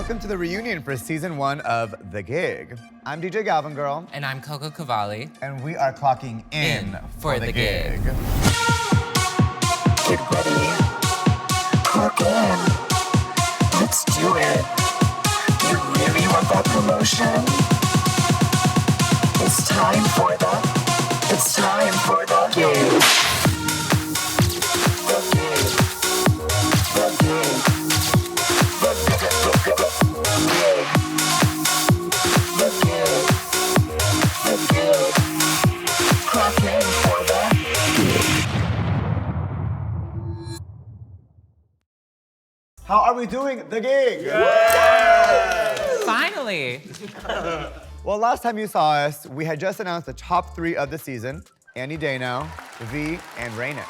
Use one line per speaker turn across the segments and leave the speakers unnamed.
Welcome to the reunion for season 1 of The Gig. I'm DJ Galvin Girl.
And I'm Coco Cavalli.
And we are clocking in
for The Gig.
Get ready. Clock in. Let's do it. You really want that promotion? It's time for the gig.
How are we doing? The Gig!
Finally!
Well, last time you saw us, we had just announced the top 3 of the season, Annie Daynow, V, and RainX.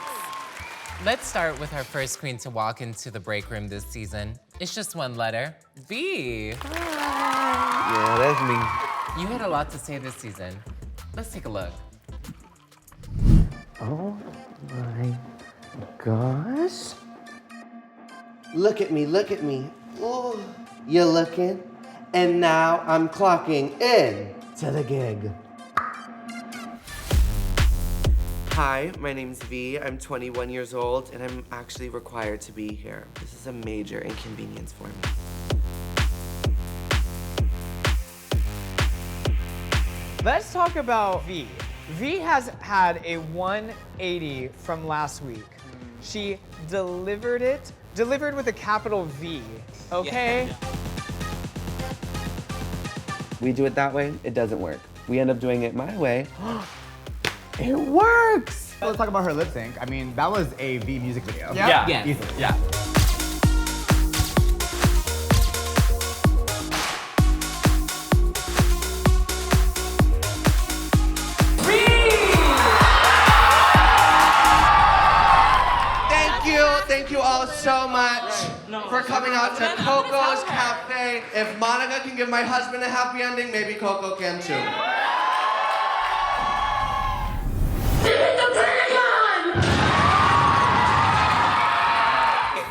Let's start with our first queen to walk into the break room this season. It's just one letter, V.
Yeah, that's me.
You had a lot to say this season. Let's take a look.
Oh my gosh. Look at me, look at me. Ooh, you're looking. And now I'm clocking in to the gig. Hi, my name's V. I'm 21 years old, and I'm actually required to be here. This is a major inconvenience for me.
Let's talk about V. V has had a 180 from last week. She delivered with a capital V, okay?
Yeah.
We do it that way, it doesn't work. We end up doing it my way. It works!
Let's talk about her lip sync. I mean, that was a V music video.
Yeah.
Yeah.
Easily.
Yeah.
Thank you all so much for coming out to Coco's Cafe. If Monica can give my husband a happy ending, maybe Coco can too.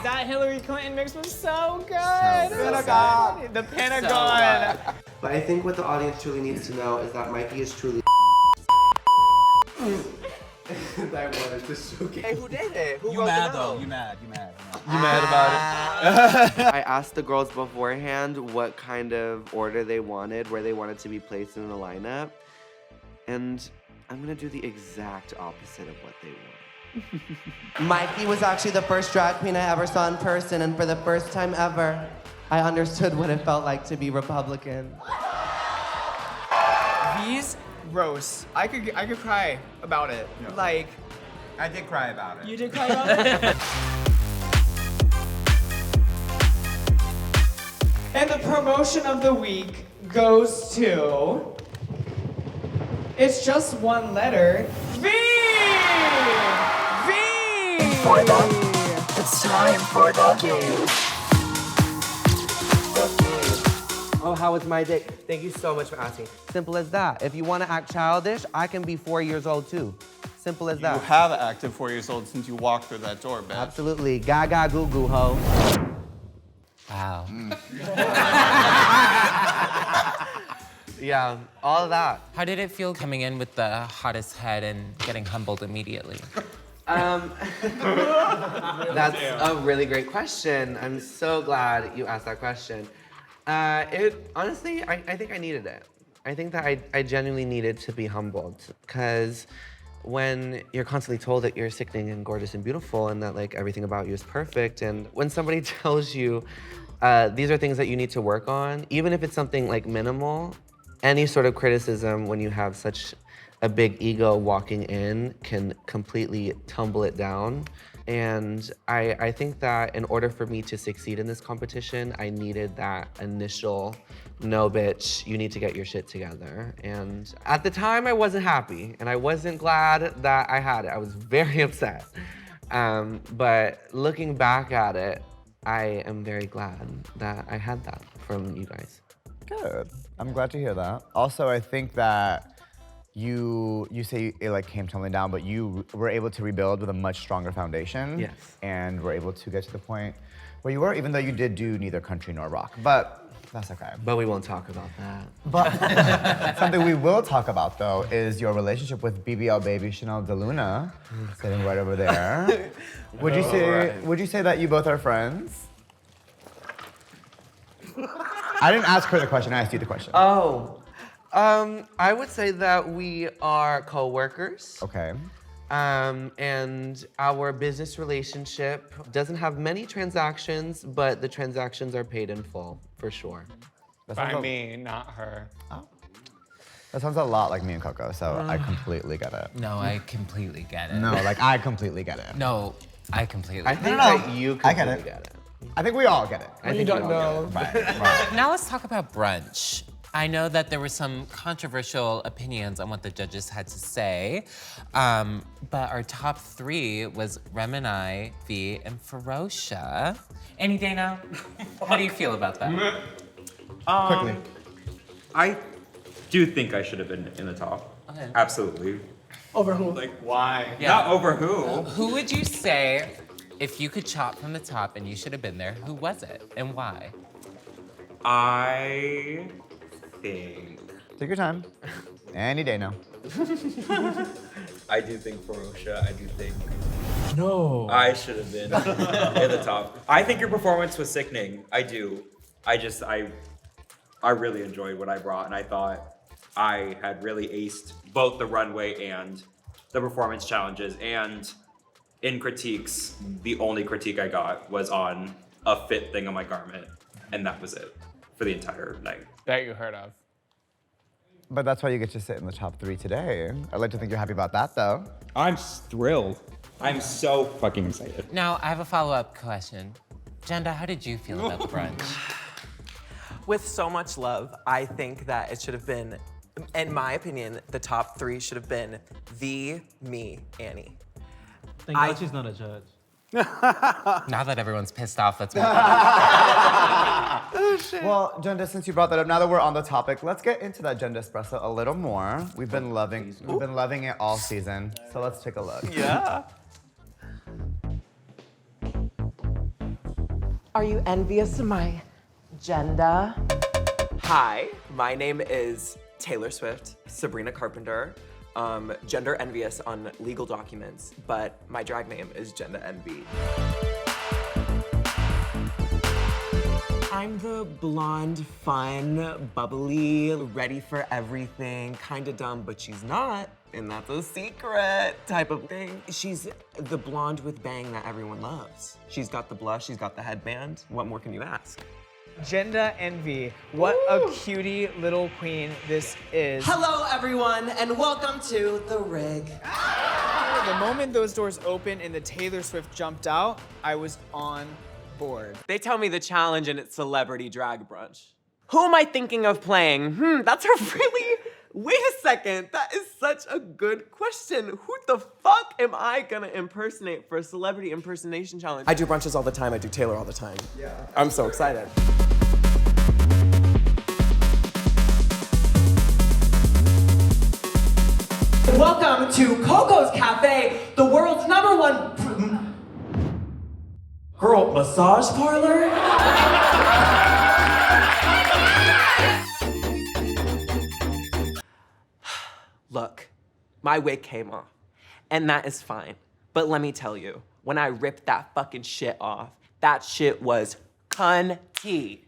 That Hillary Clinton mix was so good.
Pentagon.
The Pentagon.
But I think what the audience truly needs to know is that Myki is truly I wanted to show you. Hey, who did it? Who wrote the note?
You mad
about it? I asked the girls beforehand what kind of order they wanted, where they wanted to be placed in the lineup. And I'm gonna do the exact opposite of what they want. Myki was actually the first drag queen I ever saw in person, and for the first time ever, I understood what it felt like to be Republican.
These roasts, I could cry about it.
Yeah.
Like,
I did cry about it.
you did cry about it? And the promotion of the week goes to... It's just one letter. V! V!
It's time for the gig.
Oh, how was my day? Thank you so much for asking. Simple as that. If you want to act childish, I can be 4 years old too. Simple as that.
You have acted 4 years old since you walked through that door, bitch.
Absolutely. Gaga goo goo ho.
Wow.
Yeah, all of that.
How did it feel coming in with the hottest head and getting humbled immediately?
That's a really great question. I'm so glad you asked that question. Honestly, I think I needed it. I think that I genuinely needed to be humbled, because when you're constantly told that you're sickening and gorgeous and beautiful and that like everything about you is perfect, and when somebody tells you these are things that you need to work on, even if it's something like minimal, any sort of criticism when you have such a big ego walking in can completely tumble it down. And I think that in order for me to succeed in this competition, I needed that initial, no bitch, you need to get your shit together. And at the time I wasn't happy and I wasn't glad that I had it. I was very upset. But looking back at it, I am very glad that I had that from you guys.
Good. I'm glad to hear that. Also, I think that you say it like came tumbling down, but you were able to rebuild with a much stronger foundation.
Yes.
And were able to get to the point where you were, even though you did do neither country nor rock. But That's okay.
But we won't talk about that.
But something we will talk about, though, is your relationship with BBL baby Chanel Deluna, sitting right over there. Would you say that you both are friends? I didn't ask her the question, I asked you the question.
Oh. I would say that we are co-workers.
Okay.
And our business relationship doesn't have many transactions, but the transactions are paid in full, for sure.
By me, not her.
That sounds a lot like me and Coco, so I completely get it.
No, I completely get it.
No, like I completely get it.
No, I completely
I
get
think
No, no,
that you
I
completely
get it.
get it.
I think we all get it.
I think
don't
we all
know.
get it.
Right.
Now let's talk about brunch. I know that there were some controversial opinions on what the judges had to say, but our top 3 was Reminina, V, and Pherocia. Any Daynow? How do you feel about that?
Quickly.
I do think I should have been in the top.
Okay.
Absolutely.
Over who?
Like, why?
Yeah.
Not over who.
Who would you say, if you could chop from the top and you should have been there, who was it and why?
I think.
Take your time. Any day now.
I do think Ferocious. I do think
No.
I should have been in the top. I think your performance was sickening. I do. I really enjoyed what I brought, and I thought I had really aced both the runway and the performance challenges. And in critiques, the only critique I got was on a fit thing on my garment, and that was it for the entire night.
That you heard of.
But that's why you get to sit in the top 3 today. I'd like to think you're happy about that, though.
I'm thrilled. I'm so fucking excited.
Now, I have a follow-up question. Jenda, how did you feel about the brunch?
With so much love, I think that it should have been, in my opinion, the top 3 should have been V, me, Annie.
Thank God she's not a judge.
Now that everyone's pissed off, let's move on.
Well, Jenda, since you brought that up, now that we're on the topic, let's get into that Jenda espresso a little more. We've been loving it all season. So let's take a look.
Yeah. Are you envious of my Jenda? Hi, my name is Taylor Swift, Sabrina Carpenter, gender envious on legal documents, but my drag name is Jenda Envy. I'm the blonde, fun, bubbly, ready for everything, kinda dumb, but she's not, and that's a secret type of thing. She's the blonde with bang that everyone loves. She's got the blush, she's got the headband. What more can you ask?
Jenda Envy. What a cutie little queen this is.
Hello, everyone, and welcome to The Rig.
The moment those doors opened and the Taylor Swift jumped out, I was on board.
They tell me the challenge and it's celebrity drag brunch. Who am I thinking of playing? That's a really, wait a second, that is such a good question. Who the fuck am I gonna impersonate for a celebrity impersonation challenge? I do brunches all the time, I do Taylor all the time. Yeah. I'm so excited. Welcome to Coco's Cafe, the world's #1 girl massage parlor. Look, my wig came off, and that is fine. But let me tell you, when I ripped that fucking shit off, that shit was cunty.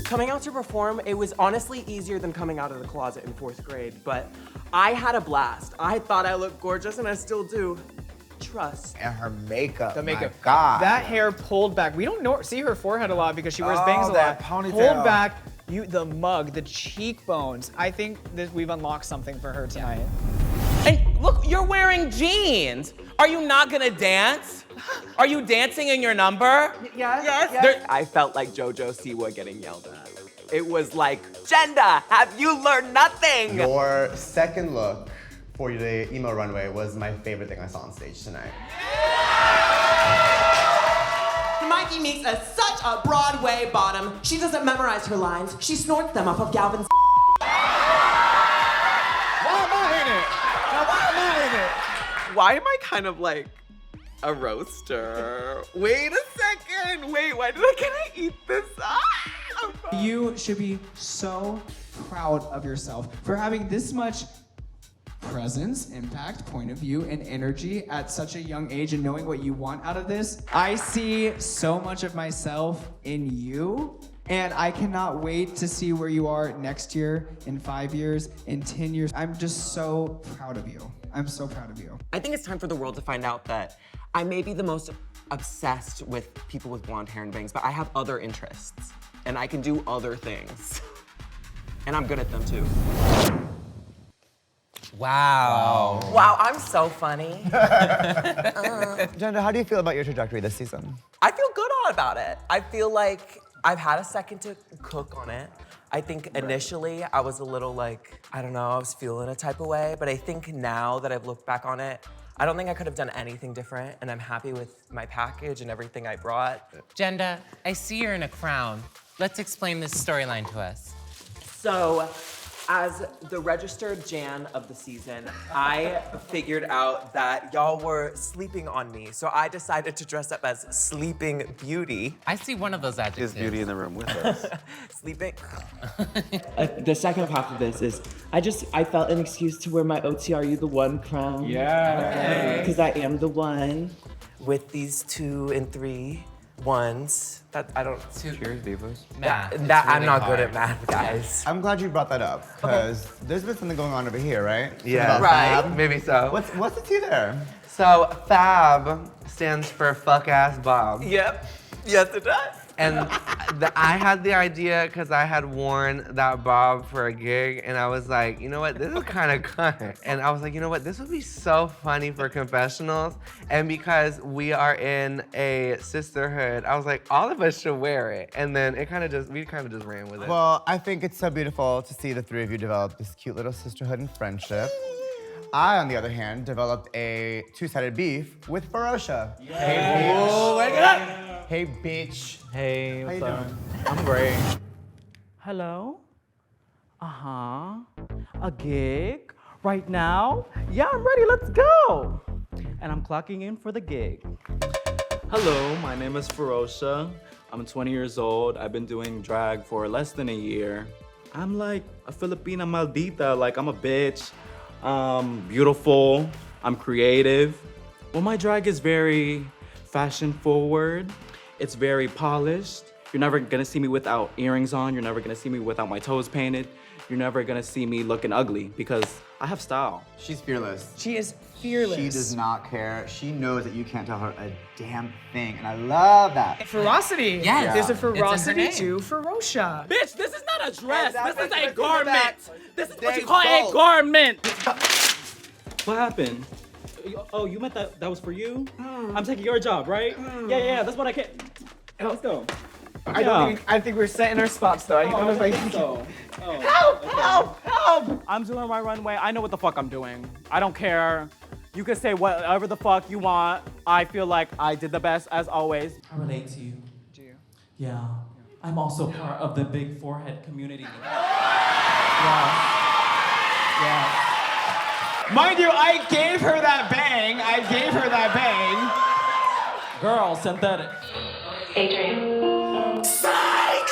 Coming out to perform, it was honestly easier than coming out of the closet in 4th grade, but I had a blast. I thought I looked gorgeous, and I still do. Trust.
And her makeup.
The makeup.
My God.
That hair pulled back. We don't see her forehead a lot because she wears bangs a
that
lot.
ponytail.
Pulled back. The mug, the cheekbones. I think that we've unlocked something for her tonight.
And look, you're wearing jeans. Are you not gonna dance? Are you dancing in your number? Yes. I felt like JoJo Siwa getting yelled at. It was like, Jenda, have you learned nothing?
Your second look for the emo runway was my favorite thing I saw on stage tonight.
Myki Meeks is such a Broadway bottom. She doesn't memorize her lines. She snorts them off of Galvin's.
Why am I in it? Now, why am I in it?
Why am I kind of like a roaster. Wait a second. Wait, why can I eat this?
You should be so proud of yourself for having this much presence, impact, point of view, and energy at such a young age and knowing what you want out of this. I see so much of myself in you, and I cannot wait to see where you are next year, in 5 years, in 10 years. I'm just so proud of you. I'm so proud of you.
I think it's time for the world to find out that I may be the most obsessed with people with blonde hair and bangs, but I have other interests, and I can do other things. And I'm good at them too.
Wow.
Wow, I'm so funny.
Jenda, how do you feel about your trajectory this season?
I feel good about it. I feel like I've had a second to cook on it. I think initially I was a little like, I don't know, I was feeling a type of way, but I think now that I've looked back on it, I don't think I could have done anything different, and I'm happy with my package and everything I brought.
Jenda, I see you're in a crown. Let's explain this storyline to us.
So, as the registered Jan of the season, I figured out that y'all were sleeping on me, so I decided to dress up as Sleeping Beauty.
I see one of those adjectives.
Is Beauty in the room with us?
Sleeping.
The second half of this is, I felt an excuse to wear my OT Are You the One crown.
Yeah.
Because I am the one.
With these 2 and 3 ones, that I don't.
Cheers, divas.
That
It's
I'm
really
not
hard.
good at math, guys.
I'm glad you brought that up, because there's been something going on over here, right?
Yeah,
Right.
Maybe so.
What's the tea there?
So FAB stands for fuck ass Bob.
Yep. Yes, it does.
And I had the idea because I had worn that bob for a gig, and I was like, you know what, this is kind of cunt. And I was like, you know what, this would be so funny for confessionals. And because we are in a sisterhood, I was like, all of us should wear it. And then we kind of just ran with it.
Well, I think it's so beautiful to see the three of you develop this cute little sisterhood and friendship. I, on the other hand, developed a two-sided beef with Pherocia. Hey, bitch.
wake it up!
Hey, bitch.
Hey,
How you
what's up?
doing?
I'm great. Hello? A gig? Right now? Yeah, I'm ready, let's go! And I'm clocking in for the gig. Hello, my name is Ferocia. I'm 20 years old. I've been doing drag for less than a year. I'm like a Filipina maldita, like I'm a bitch. Beautiful, I'm creative. Well, my drag is very fashion forward. It's very polished. You're never gonna see me without earrings on. You're never gonna see me without my toes painted. You're never gonna see me looking ugly because I have style.
She's fearless.
She is fearless.
She does not care. She knows that you can't tell her a damn thing, and I love that.
Ferocity.
Yes.
There's a
It's in her
ferocity
name.
to Ferocia.
Bitch, this is not a dress.
that's
This is
what
a
you do
garment.
that.
This is what
They
you call a
both.
garment. What happened? Oh, you meant that was for you? I'm taking your job, right? Yeah, that's what I can. Let's go.
I think we're set in our spots though. I don't know if I can.
Help! I'm doing my runway. I know what the fuck I'm doing. I don't care. You can say whatever the fuck you want. I feel like I did the best as always.
I relate to you.
Do you?
Yeah. I'm also part of the big forehead community.
Yeah. Mind you, I gave her that bang.
Girl, synthetic.
Adrian.
Psych!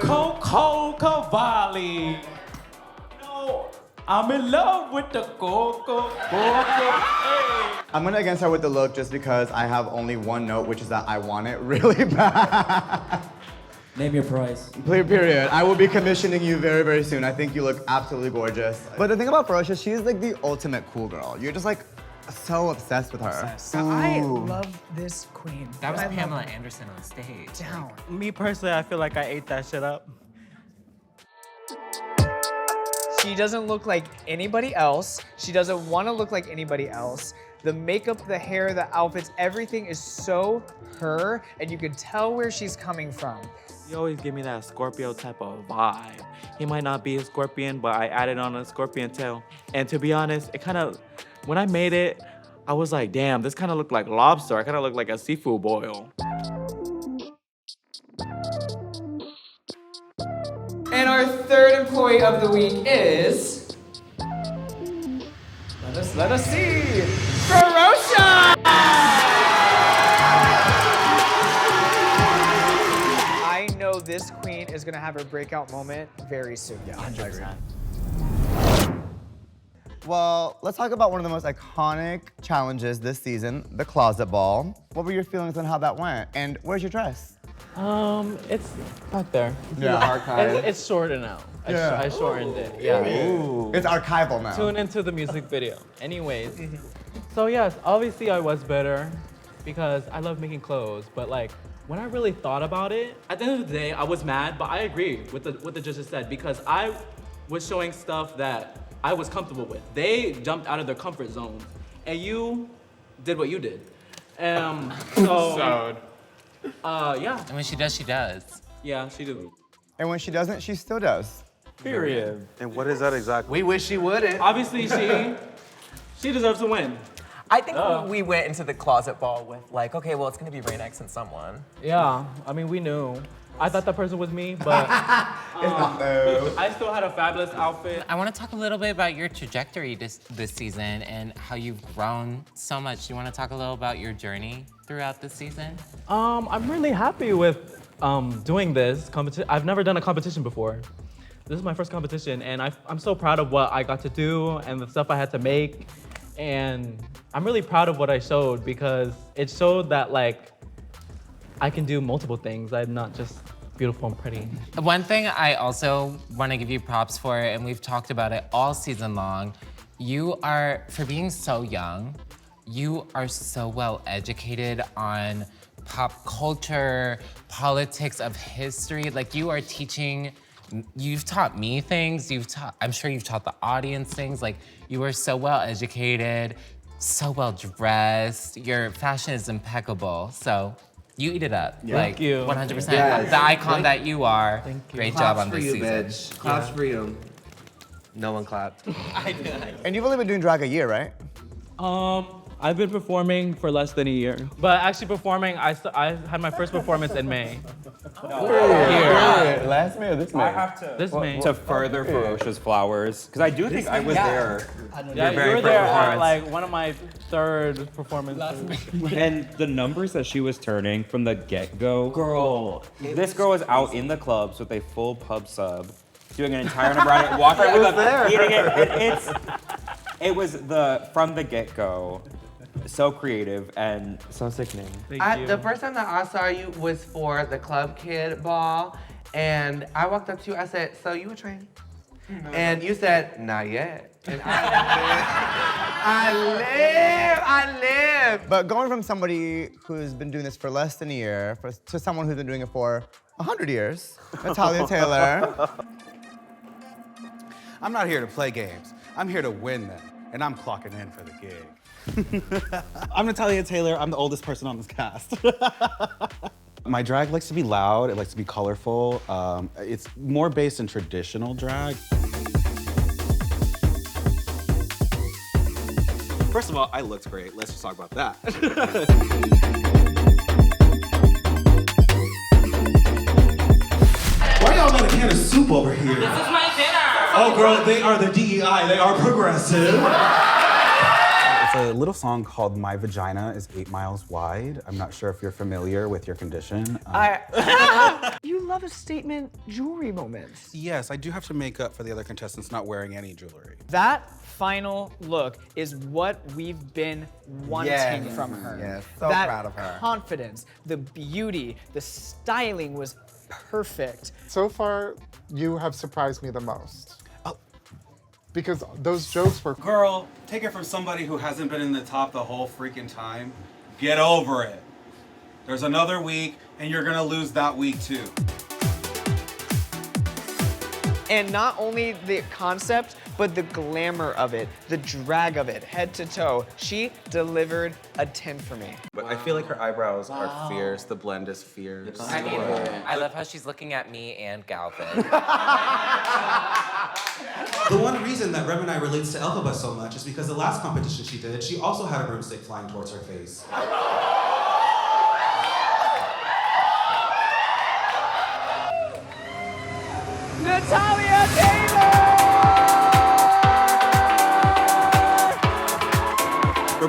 Coco Cavalli. No, I'm in love with the Coco. Hey.
I'm gonna again start with the look just because I have only one note, which is that I want it really bad.
Name your price.
Period. I will be commissioning you very, very soon. I think you look absolutely gorgeous. But the thing about Ferocious, she's like the ultimate cool girl. You're just like so obsessed with her.
I
Ooh.
love this queen.
That was
I love
Pamela
her.
Anderson on stage.
Down.
Me personally, I feel like I ate that shit up.
She doesn't look like anybody else. She doesn't want to look like anybody else. The makeup, the hair, the outfits, everything is so her, and you can tell where she's coming from.
You always give me that Scorpio type of vibe. He might not be a scorpion, but I added on a scorpion tail. And to be honest, it kind of, when I made it, I was like, damn, this kind of looked like lobster. I kind of looked like a seafood boil.
And our third employee of the week is judges. Let us see. Pherocia! I know this queen is gonna have her breakout moment very soon. Yeah, 100%.
Well, let's talk about one of the most iconic challenges this season, the closet ball. What were your feelings on how that went? And where's your dress?
It's back there.
Yeah.
It's shorter now. I shortened it. Yeah.
Ooh. It's archival now.
Tune into the music video. Anyways, so yes, obviously I was better because I love making clothes, but like when I really thought about it, at the end of the day, I was mad, but I agree with what the judges said because I was showing stuff that I was comfortable with. They jumped out of their comfort zone, and you did what you did. So. Yeah.
And when she does, she does.
Yeah, she do.
And when she doesn't, she still does.
Period.
And what is that exactly?
We wish she wouldn't.
Obviously, she deserves to win.
I think we went into the closet ball with like, okay, well, it's gonna be RainX and someone.
Yeah, I mean, we knew. I thought that person was me, but
It's not though.
I still had a fabulous outfit.
I want to talk a little bit about your trajectory this season and how you've grown so much. Do you want to talk a little about your journey throughout this season?
I'm really happy with doing this competition. I've never done a competition before. This is my first competition, and I'm so proud of what I got to do and the stuff I had to make. And I'm really proud of what I showed because it showed that like I can do multiple things. I'm not just beautiful and pretty.
One thing I also want to give you props for, and we've talked about it all season long, you are, for being so young, you are so well educated on pop culture, politics of history. Like you are teaching, you've taught me things, I'm sure you've taught the audience things. Like you are so well educated, so well dressed. Your fashion is impeccable. So you eat it up.
Yeah.
Like,
Thank you.
100%.
Yes.
The icon that you are.
Thank you.
Great
Claps
job on
for
this
you,
season.
bitch. Claps for you. No one clapped.
And you've only been doing drag a year, right?
I've been performing for less than a year. But actually performing, I had my first performance in May.
Last May or this May?
I have to.
This May.
To further Ferocious flowers, because I do think I was there.
Yeah,
very
you were there at
performance.
like one of my third performances.
And the numbers that she was turning from the get-go.
Girl.
This girl was out in the clubs with a full pub sub, doing an entire number on it, walking around with them, eating it. It was from the get-go, so creative and so sickening.
Thank you.
The first time that I saw you was for the Club Kid ball, and I walked up to you, I said, so you a trainee? And you said, not yet. And I live.
But going from somebody who's been doing this for less than a year to someone who's been doing it for 100 years, Natalia Taylor.
I'm not here to play games. I'm here to win them, and I'm clocking in for the gig. I'm Natalia Taylor. I'm the oldest person on this cast. My drag likes to be loud. It likes to be colorful. It's more based in traditional drag. First of all, I looked great. Let's just talk about that.
Why y'all got a can of soup over here?
This is my dinner.
Oh, girl, they are the DEI. They are progressive.
It's a little song called My Vagina is 8 Miles Wide. I'm not sure if you're familiar with your condition.
You love a statement jewelry moment.
Yes, I do have to make up for the other contestants not wearing any jewelry.
That final look is what we've been wanting from her.
Yes, so
that
proud of her.
Confidence, the beauty, the styling was perfect.
So far, you have surprised me the most. Because those jokes were.
Girl, take it from somebody who hasn't been in the top the whole freaking time. Get over it. There's another week, and you're gonna lose that week too.
And not only the concept, but the glamour of it, the drag of it, head to toe. She delivered a 10 for me.
But I feel like her eyebrows are fierce. The blend is fierce.
I mean, I love how she's looking at me and Galvin.
The one reason that Reminina relates to Elphaba so much is because the last competition she did, she also had a broomstick flying towards her face.
Natalia Taylor!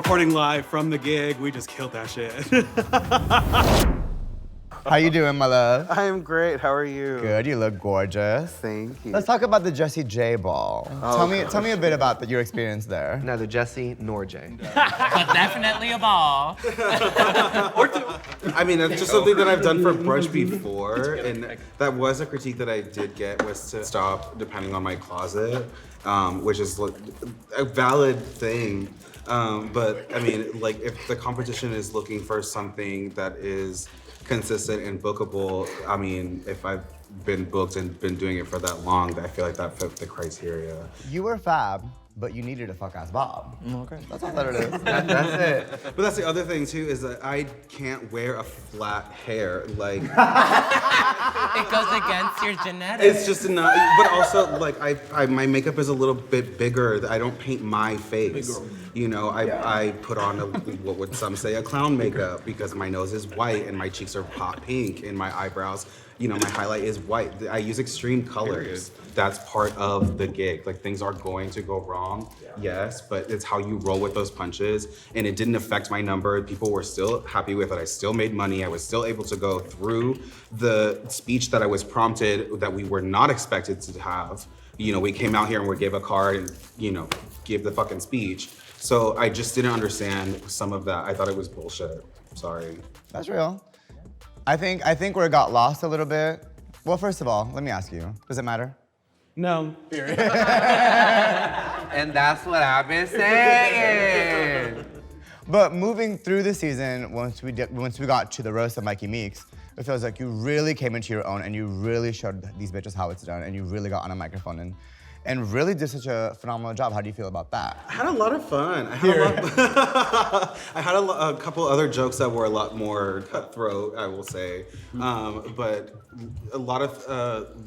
recording live from the gig. We just killed that shit.
How you doing, my love?
I am great. How are you?
Good. You look gorgeous.
Thank you.
Let's talk about the Jessie J ball.
Oh,
tell me a bit about your experience there.
Neither Jessie nor Jay.
But definitely a ball.
I mean, that's just something that I've done for brunch before, and that was a critique that I did get, was to stop depending on my closet, which is like a valid thing. But I mean, like, if the competition is looking for something that is consistent and bookable, I mean, if I've been booked and been doing it for that long, I feel like that fit the criteria.
You were fab, but you needed a fuck-ass bob. Okay. That's all that it is.
That's it. But that's the other thing too, is that I can't wear a flat hair. Like,
It goes against your genetics.
it's just not, but also like my makeup is a little bit bigger. I don't paint my face. You know, I put on what would some say a clown makeup, because my nose is white and my cheeks are hot pink and my eyebrows, you know, my highlight is white. I use extreme colors. That's part of the gig. Like, things are going to go wrong, yes, but it's how you roll with those punches. And it didn't affect my number. People were still happy with it. I still made money. I was still able to go through the speech that I was prompted that we were not expected to have. You know, we came out here and we gave a card and, you know, gave the fucking speech. So I just didn't understand some of that. I thought it was bullshit. Sorry.
That's real. I think where it got lost a little bit. Well, first of all, let me ask you, does it matter?
No.
And that's what I've been saying.
But moving through the season, once we got to the roast of Myki Meeks, it feels like you really came into your own and you really showed these bitches how it's done, and you really got on a microphone and really did such a phenomenal job. How do you feel about that?
I had a lot of fun. I had a couple other jokes that were a lot more cutthroat, I will say. But a lot of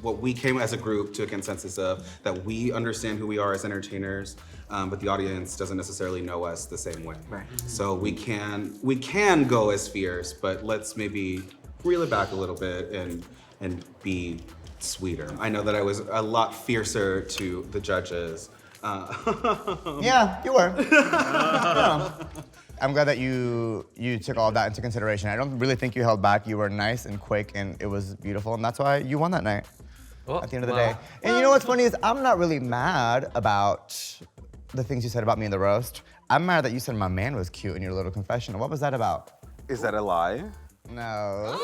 what we came as a group to a consensus of, that we understand who we are as entertainers, but the audience doesn't necessarily know us the same way.
Right.
So we can go as fierce, but let's maybe reel it back a little bit and be sweeter. I know that I was a lot fiercer to the judges.
Yeah, you were. Yeah. I'm glad that you took all of that into consideration. I don't really think you held back. You were nice and quick, and it was beautiful, and that's why you won that night. At the end of the day. And you know what's funny is I'm not really mad about the things you said about me in the roast. I'm mad that you said my man was cute in your little confessional. What was that about?
Is that a lie?
No.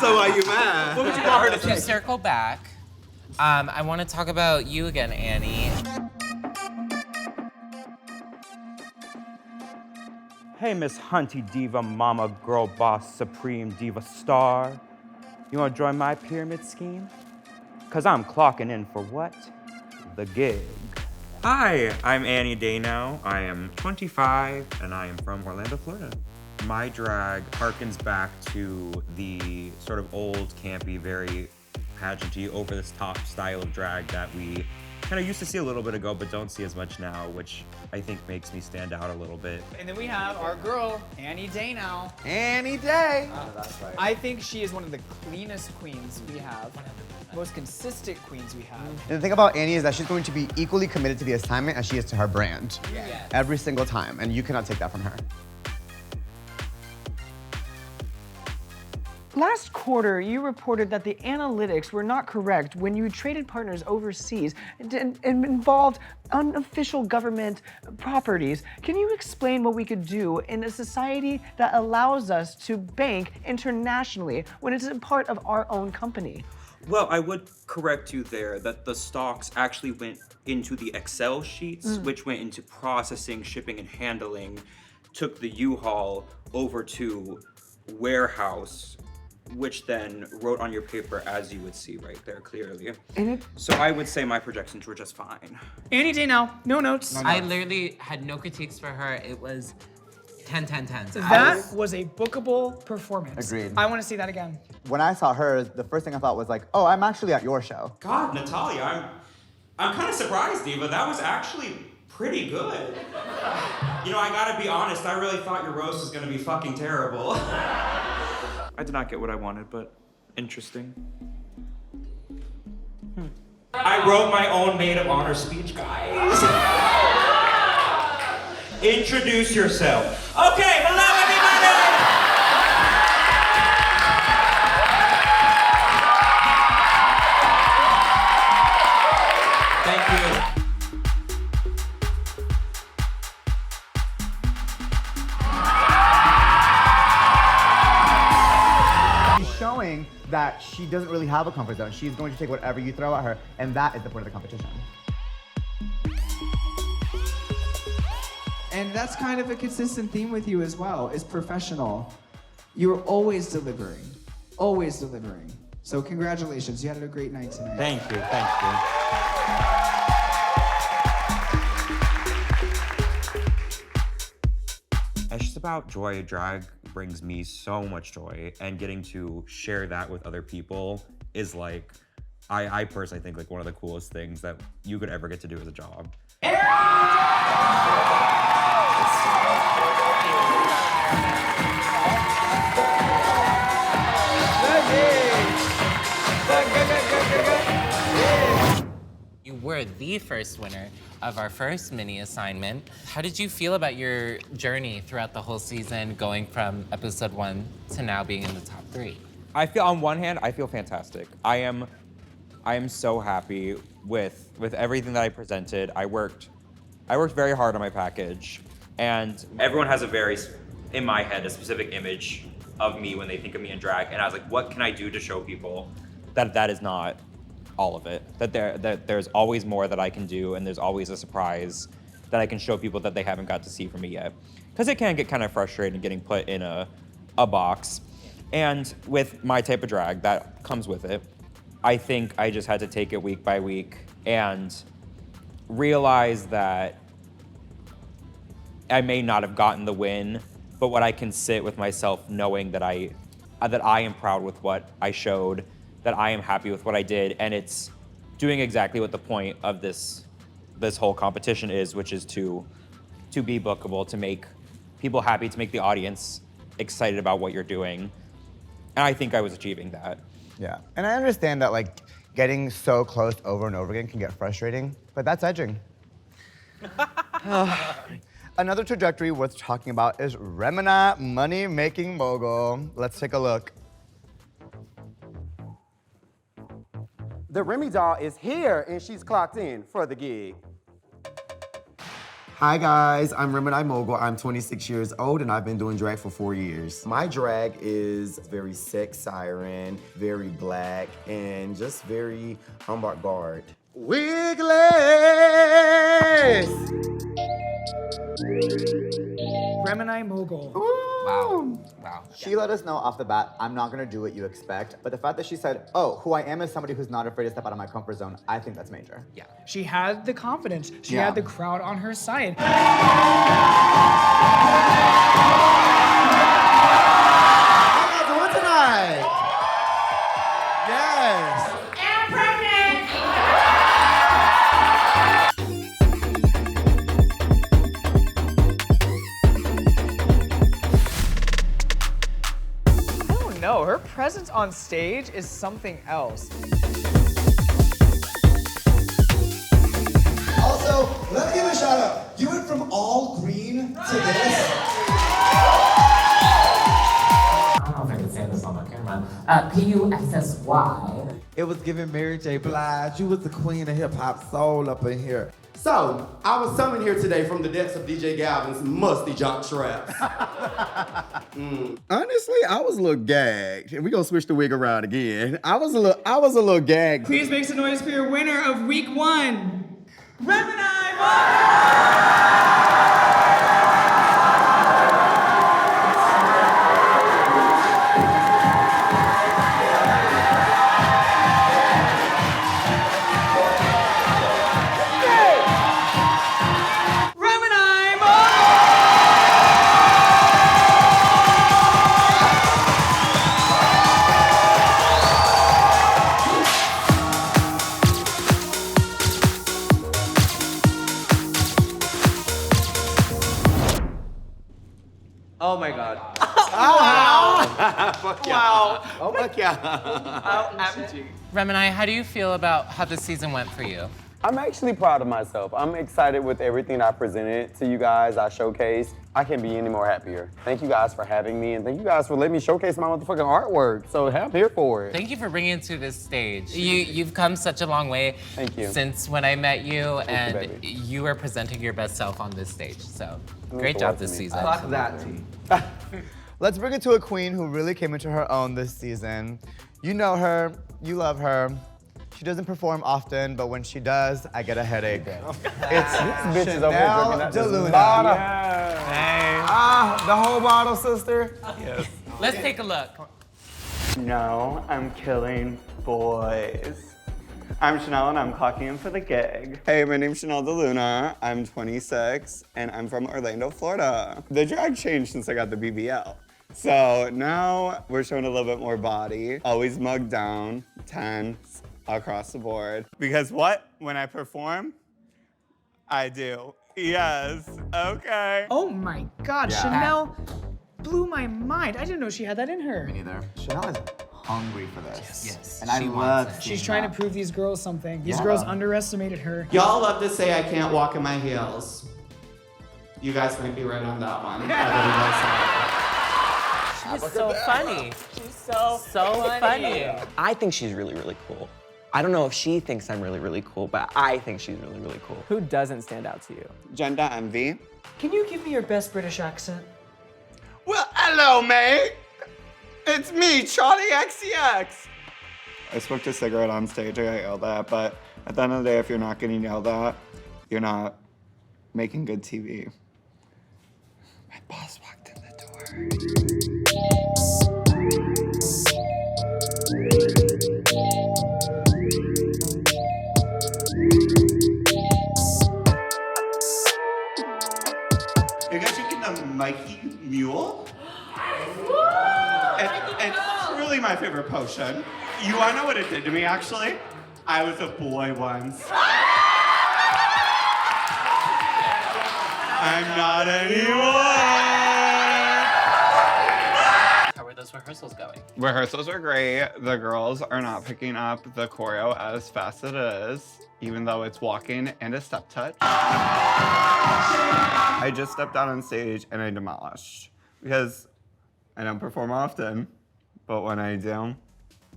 So why are you mad?
What would you want her to say? To circle back, I want to talk about you again, Annie.
Hey, Miss Hunty Diva, Mama, Girl Boss, Supreme Diva Star. You want to join my pyramid scheme? Because I'm clocking in for what? The gig.
Hi, I'm Annie Daynow. I am 25 and I am from Orlando, Florida. My drag harkens back to the sort of old, campy, very pageanty, over-the-top style of drag that we kind of used to see a little bit ago, but don't see as much now, which I think makes me stand out a little bit.
And then we have our girl, Annie Daynow.
Annie Day.
That's right. I think she is one of the cleanest queens we have. Most consistent queens we have.
And the thing about Annie is that she's going to be equally committed to the assignment as she is to her brand.
Yeah.
Every single time, and you cannot take that from her.
Last quarter, you reported that the analytics were not correct when you traded partners overseas and involved unofficial government properties. Can you explain what we could do in a society that allows us to bank internationally when it's a part of our own company?
Well, I would correct you there that the stocks actually went into the Excel sheets, which went into processing, shipping, and handling, took the U-Haul over to warehouse, which then wrote on your paper as you would see right there clearly. So I would say my projections were just fine.
Annie Daynow, no notes.
I literally had no critiques for her. It was 10, 10, 10.
That was a bookable performance.
Agreed.
I want to see that again.
When I saw her, the first thing I thought was like, oh, I'm actually at your show.
God, Natalia, I'm kind of surprised, Diva. That was actually pretty good. You know, I gotta be honest, I really thought your roast was gonna be fucking terrible.
I did not get what I wanted, but interesting.
I wrote my own maid of honor speech, guys. introduce yourself. Okay, hello everybody! Thank you.
She's showing that she doesn't really have a comfort zone. She's going to take whatever you throw at her, and that is the point of the competition.
And that's kind of a consistent theme with you as well, is professional. You're always delivering, always delivering. So congratulations, you had a great night tonight.
Thank you, thank you. It's just about joy. Drag brings me so much joy, and getting to share that with other people is like, I personally think like one of the coolest things that you could ever get to do as a job.
You were the first winner of our first mini assignment. How did you feel about your journey throughout the whole season, going from episode 1 to now being in the top 3?
I feel, on one hand, I feel fantastic. I am so happy with everything that I presented. I worked very hard on my package, and everyone has a very, in my head, a specific image of me when they think of me in drag, and I was like, what can I do to show people that that is not all of it? That there's always more that I can do, and there's always a surprise that I can show people that they haven't got to see from me yet. Because it can get kind of frustrating getting put in a box. And with my type of drag, that comes with it. I think I just had to take it week by week and realize that I may not have gotten the win, but what I can sit with myself knowing that I am proud with what I showed, that I am happy with what I did, and it's doing exactly what the point of this whole competition is, which is to be bookable, to make people happy, to make the audience excited about what you're doing. And I think I was achieving that.
Yeah, and I understand that like getting so close over and over again can get frustrating, but that's edging. Another trajectory worth talking about is Reminina, money-making mogul. Let's take a look.
The Remy doll is here and she's clocked in for the gig.
Hi guys, I'm Reminina Mogul. I'm 26 years old and I've been doing drag for 4 years. My drag is very sex siren, very black, and just very avant-garde.
Wigless!
Reminina mogul.
Wow. She let us know off the bat, I'm not gonna do what you expect. But the fact that she said, oh, who I am is somebody who's not afraid to step out of my comfort zone, I think that's major.
Yeah. She had the confidence. She
Yeah.
had the crowd on her side.
How y'all doing tonight? Yes.
I'm pregnant!
I don't know. Her presence on stage is something else.
Also, let me give a shout out. You went from all green to this.
I don't know if I can say this on the camera. P-U-S-S-Y.
It was giving Mary J. Blige. You was the queen of hip-hop soul up in here. So, I was summoned here today from the depths of DJ Galvin's musty jock traps.
Honestly, I was a little gagged. And we're gonna switch the wig around again. I was a little gagged.
Please make some noise for your winner of week 1, Reminina.
Oh my god.
Fuck yeah.
Wow.
Oh my god.
How empty.
Reminina, how do you feel about how the season went for you?
I'm actually proud of myself. I'm excited with everything I presented to you guys, I showcased. I can't be any more happier. Thank you guys for having me, and thank you guys for letting me showcase my motherfucking artwork. So I'm here for it.
Thank you for bringing it to this stage. You've come such a long way.
Thank you.
Since when I met you, and
baby.
you are presenting your best self on this stage. So
Means
great
a
job
lot to
this
me.
season.
Fuck that tea.
Let's bring it to a queen who really came into her own this season. You know her, you love her. She doesn't perform often, but when she does, I get a headache. It's
Bitch is over here drinking that
Deluna.
bottle.
Hey.
The whole bottle, sister.
Yes. Let's take a look.
No, I'm killing boys. I'm Chanel and I'm clocking in for the gig.
Hey, my name's Chanel Deluna. I'm 26 and I'm from Orlando, Florida. The drag changed since I got the BBL. So now we're showing a little bit more body. Always mugged down, tense, across the board. Because what? When I perform, I do. Yes, okay.
Oh my God,
Yeah.
Chanel blew my mind. I didn't know she had that in her.
Me neither. Chanel is hungry for this.
Yes.
And I love
She's trying to prove these girls something. These
Yeah.
girls underestimated her.
Y'all love to say I can't walk in my heels. You guys might be right on that one.
She's so funny. She's so funny.
I think she's really, really cool. I don't know if she thinks I'm really, really cool, but I think she's really, really cool.
Who doesn't stand out to you?
Jenda Envy.
Can you give me your best British accent?
Well, hello, mate. It's me, Charlie XCX. I smoked a cigarette on stage, I got yelled at, but at the end of the day, if you're not getting yelled at, you're not making good TV. My boss walked in the door. You guys drinking the Myki Mule? It's truly my favorite potion. You wanna know what it did to me, actually? I was a boy once. I'm not anymore.
How were those rehearsals going?
Rehearsals are great. The girls are not picking up the choreo as fast as it is, even though it's walking and a step touch. I just stepped out on stage and I demolished because I don't perform often, but when I do,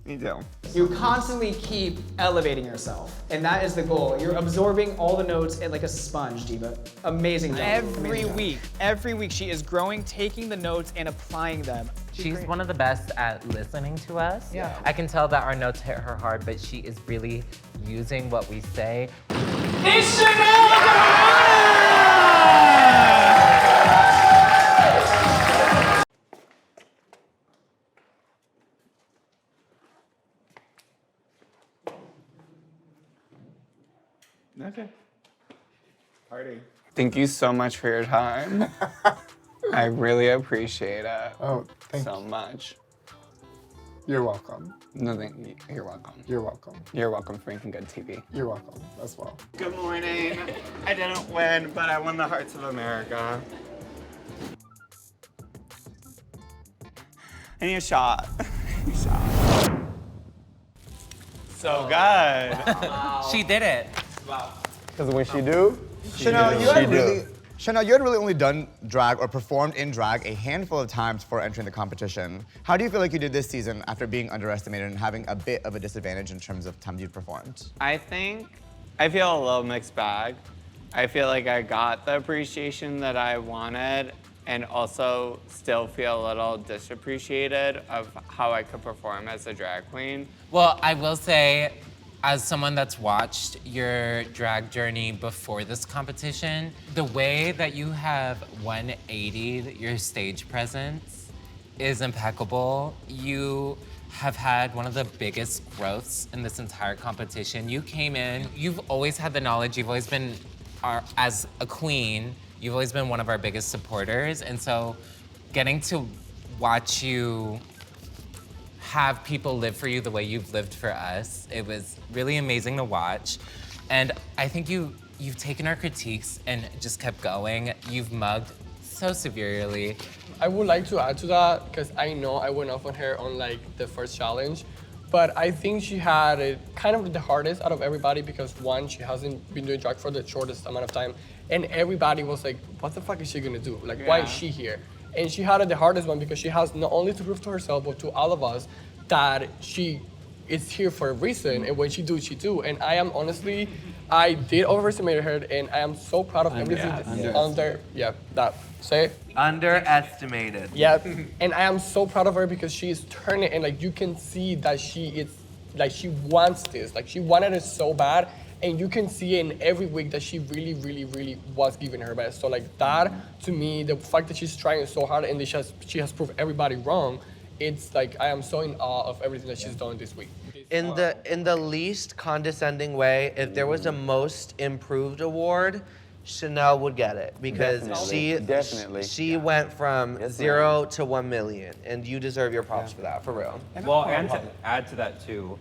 I do.
You constantly keep elevating yourself, and that is the goal. You're absorbing all the notes like a sponge, Diva. Amazing job. Every week, she is growing, taking the notes and applying them.
She's one of the best at listening to us.
Yeah.
I can tell that our notes hit her hard, but she is really using what we say.
It's Chanel!
Okay. Party. Thank you so much for your time. I really appreciate it.
Oh, thank
so much.
You're welcome.
No, thank you. You're welcome.
You're welcome.
You're welcome for making good TV.
You're welcome as well.
Good morning. I didn't win, but I won the hearts of America. I need a shot. I need a shot. So good.
She did it.
Wow. Because when she do,
Chanel, you had really only done drag or performed in drag a handful of times before entering the competition. How do you feel like you did this season after being underestimated and having a bit of a disadvantage in terms of times you performed?
I feel a little mixed bag. I feel like I got the appreciation that I wanted and also still feel a little disappreciated of how I could perform as a drag queen.
Well, I will say, as someone that's watched your drag journey before this competition, the way that you have 180'd your stage presence is impeccable. You have had one of the biggest growths in this entire competition. You came in, you've always had the knowledge, you've always been, as a queen, you've always been one of our biggest supporters, and so getting to watch you have people live for you the way you've lived for us, it was really amazing to watch. And I think you've taken our critiques and just kept going. You've mugged so severely.
I would like to add to that, because I know I went off on her on like the first challenge,
But I think she had it kind of the hardest out of everybody because one, she hasn't been doing drag for the shortest amount of time. And everybody was like, what the fuck is she gonna do? Like, why is she here? And she had it the hardest one because she has not only to prove to herself, but to all of us that she is here for a reason. And when she do, she do. And I am honestly, I did overestimate her and I am so proud of everything
Underestimated.
Yeah, and I am so proud of her because she is turning and like you can see that she is, like she wants this. Like she wanted it so bad and you can see in every week that she really, really, really was giving her best. So like that, to me, the fact that she's trying so hard and she has proved everybody wrong, it's like I am so in awe of everything that she's done this week.
In the least condescending way, if there was a most improved award, Chanel would get it because she went from 0 to 1 million, and you deserve your props for that, for real.
Well, and to add to that too,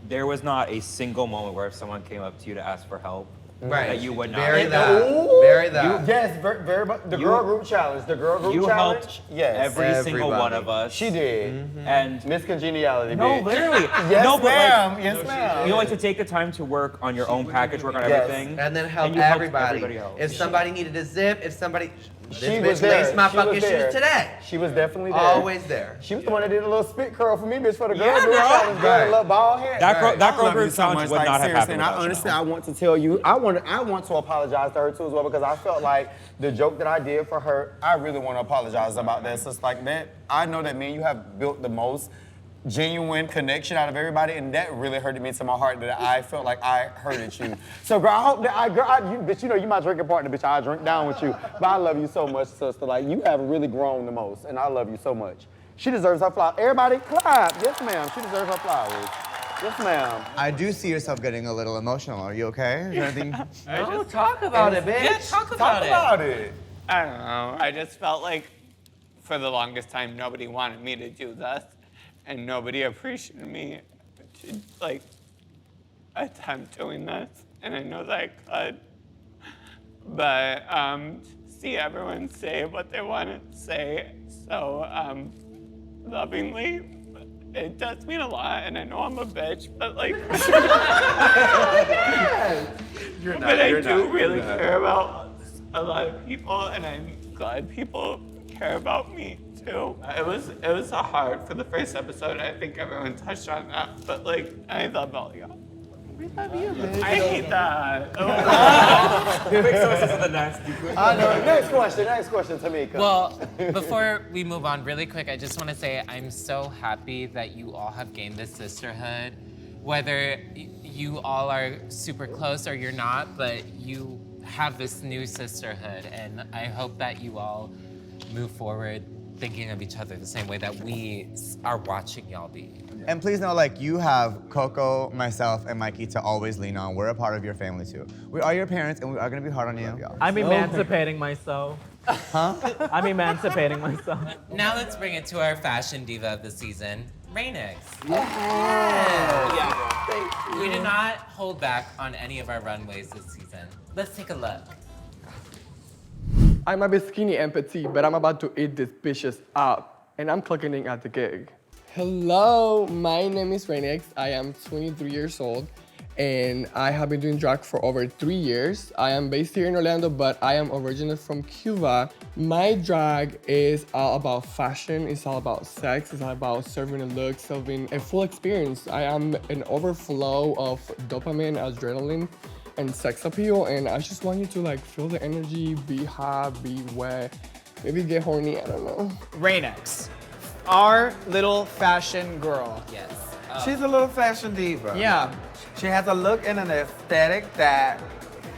there was not a single moment where if someone came up to you to ask for help, that you would not.
Very that.
Yes, very much. The girl group challenge. The girl group
You
challenge.
helped
Yes.
every single one of us.
She did.
And
Miss Congeniality.
no,
bitch.
literally.
Yes,
no, but
ma'am.
like,
Yes, ma'am.
You like to take the time to work on your own package, work on everything,
and then help
you helped
everybody.
else.
If somebody needed a zip, if somebody,
She
this
was
bitch
there.
laced my
She was
fucking
there.
shoes today.
She was definitely there.
Always there.
She was the one that did a little spit curl for me, bitch, for the girl
Yeah,
group
bro.
challenge. Girl,
Right.
a little bald head.
That girl
I love
group
you so
challenge
much,
would
like,
not have
seriously,
happened
And I
without
honestly,
Chanel.
I want to tell you, I want to apologize to her too as well because I felt like the joke that I did for her, I really want to apologize about that. So it's like that. I know that me and you have built the most genuine connection out of everybody, and that really hurted me to my heart that I felt like I hurted you. So, girl, I hope that you, bitch, you know you my drinking partner, bitch. I drink down with you, but I love you so much, sister. Like you have really grown the most, and I love you so much. She deserves her flowers. Everybody, clap. Yes, ma'am. She deserves her flowers. Yes, ma'am.
I do see yourself getting a little emotional. Are you okay? Is there anything?
No, talk about it, bitch.
Yeah, talk about it.
I don't know. I just felt like for the longest time nobody wanted me to do this, and nobody appreciated me to like attempt doing this. And I know that I could, but see everyone say what they want to say so lovingly. It does mean a lot, and I know I'm a bitch, but like, but I do really care about a lot of people, and I'm glad people care about me too. It was hard for the first episode. I think everyone touched on that, but like, I love all y'all.
We love you, bitch.
I hate that.
Quick sources of the nasty.
I know. Next question, Tamika.
Well, before we move on, really quick, I just want to say I'm so happy that you all have gained this sisterhood. Whether you all are super close or you're not, but you have this new sisterhood, and I hope that you all move forward thinking of each other the same way that we are watching y'all be.
And please know, like, you have Coco, myself, and Myki to always lean on. We're a part of your family, too. We are your parents, and we are gonna be hard on you.
I'm emancipating myself.
Huh?
I'm emancipating myself.
Now let's bring it to our fashion diva of the season, RainX.
Yeah.
We did not hold back on any of our runways this season. Let's take a look.
I'm a bit skinny and petite, but I'm about to eat this bitches up, and I'm clocking in at the gig. Hello, my name is RainX. I am 23 years old, and I have been doing drag for over 3 years. I am based here in Orlando, but I am originally from Cuba. My drag is all about fashion, it's all about sex, it's all about serving a look, serving a full experience. I am an overflow of dopamine, adrenaline, and sex appeal, and I just want you to like feel the energy, be hot, be wet, maybe get horny, I don't know.
RainX, our little fashion girl.
Yes.
She's a little fashion diva.
Yeah.
She has a look and an aesthetic that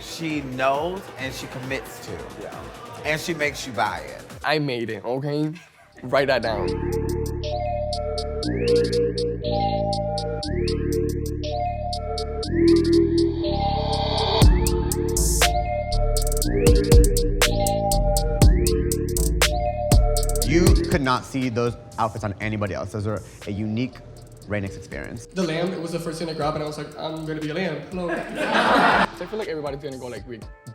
she knows and she commits to. Yeah. And she makes you buy it.
I made it, okay? Write that down.
You could not see those outfits on anybody else. Those are a unique RainX experience.
The lamb, it was the first thing I grabbed, and I was like, I'm gonna be a lamb. Hello. So I feel like everybody's gonna go like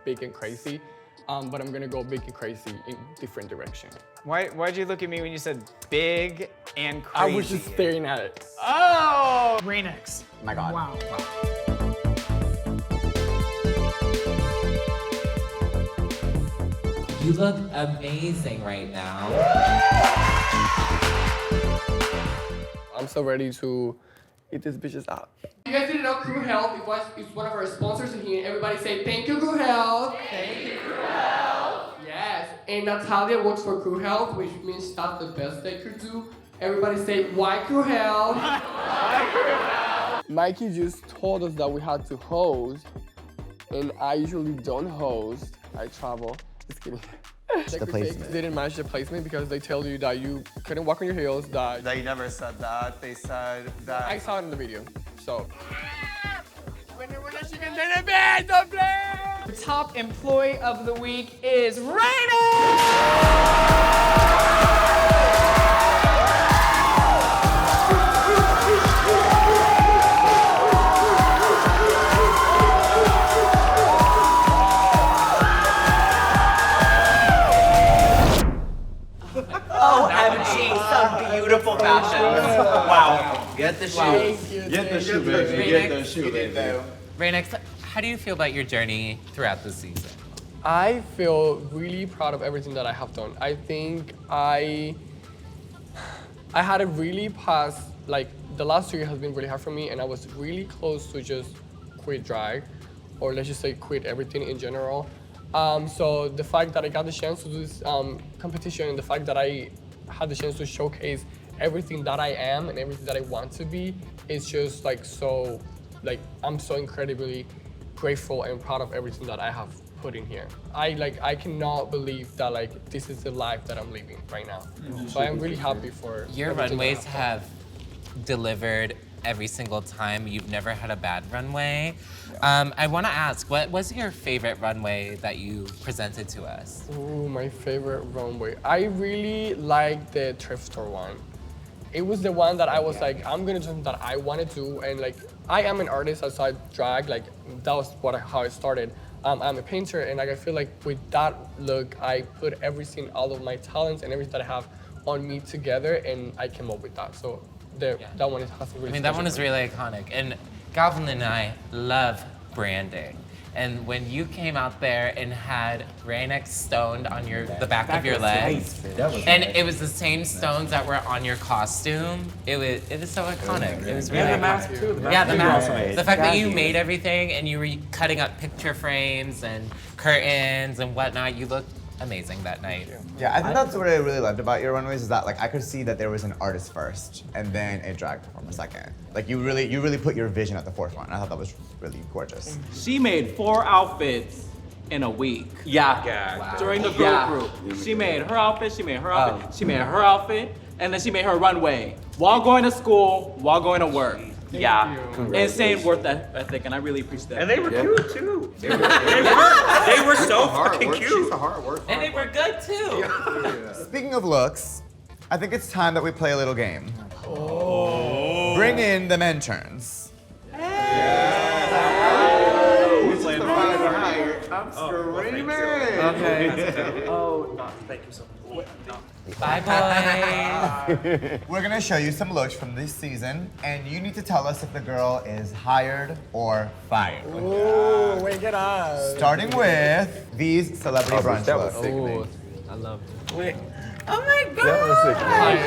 big and crazy, but I'm gonna go big and crazy in different direction.
Why'd you look at me when you said big and crazy?
I was just staring at it.
Oh! RainX.
My God.
Wow.
You look amazing right now.
I'm so ready to eat these bitches up.
You guys didn't know Crew Health is one of our sponsors in here. Everybody say thank you, Crew Health. Thank you, Crew Health. Yes, and Natalia works for Crew Health, which means that's the best they could do. Everybody say why Crew Health. Why Crew Health.
Myki just told us that we had to host, and I usually don't host. I travel. Just kidding.
The placement.
Didn't match the placement because they tell you that you couldn't walk on your heels. That
They never said that. They said that.
I saw it in the video. So.
The top employee of the week is RainX!
OMG, some beautiful fashion. Wow.
Get the
shoes.
Get the shoe, baby. Get the shoe, baby.
RainX, how do you feel about your journey throughout the season?
I feel really proud of everything that I have done. I think I had a really past, like the last 2 years has been really hard for me, and I was really close to just quit drag, or let's just say quit everything in general. So the fact that I got the chance to do this competition, and the fact that I had the chance to showcase everything that I am and everything that I want to be, is just like so, like I'm so incredibly grateful and proud of everything that I have put in here. I cannot believe that like this is the life that I'm living right now. So I'm really happy for
Your
everything that
runways
I've done.
have delivered every single time. You've never had a bad runway. I want to ask, what was your favorite runway that you presented to us?
Ooh, my favorite runway. I really like the thrift store one. It was the one that I was like, I'm gonna do something that I want to do, and like, I am an artist outside drag, like, that was how it started. I'm a painter, and like, I feel like with that look, I put everything, all of my talents and everything that I have on me together, and I came up with that. So that one has a really
I mean, that one is
special
really iconic. And Galvin and I love branding. And when you came out there and had RainX stoned on the back of your legs, and it was the same stones that were on your costume, it was so iconic. It was really
the
iconic.
mask too. The
Yeah, the
mask
mask. The fact that you made everything and you were cutting up picture frames and curtains and whatnot, you looked amazing that night.
Yeah, I think that's what I really loved about your runways, is that like I could see that there was an artist first and then a drag performer second. Like you really put your vision at the forefront. I thought that was really gorgeous.
She made 4 outfits in a week.
Yeah.
Wow. During the group. She made her outfit, she made her outfit, she made her outfit, and then she made her runway while going to school, while going to work.
Yeah.
Insane work ethic, and I really appreciate that.
And they were cute too. They were so fucking cute.
She's a hard worker.
And they were good too.
Speaking of looks, I think it's time that we play a little game. Oh. Bring in the men turns.
I'm screaming.
Okay.
Oh, no, thank you so much.
Bye, boys.
We're gonna show you some looks from this season, and you need to tell us if the girl is hired or fired.
Ooh, wake it up.
Starting with these celebrity brunch looks.
Ooh, I love it.
Wait. Oh my God.
That was sick.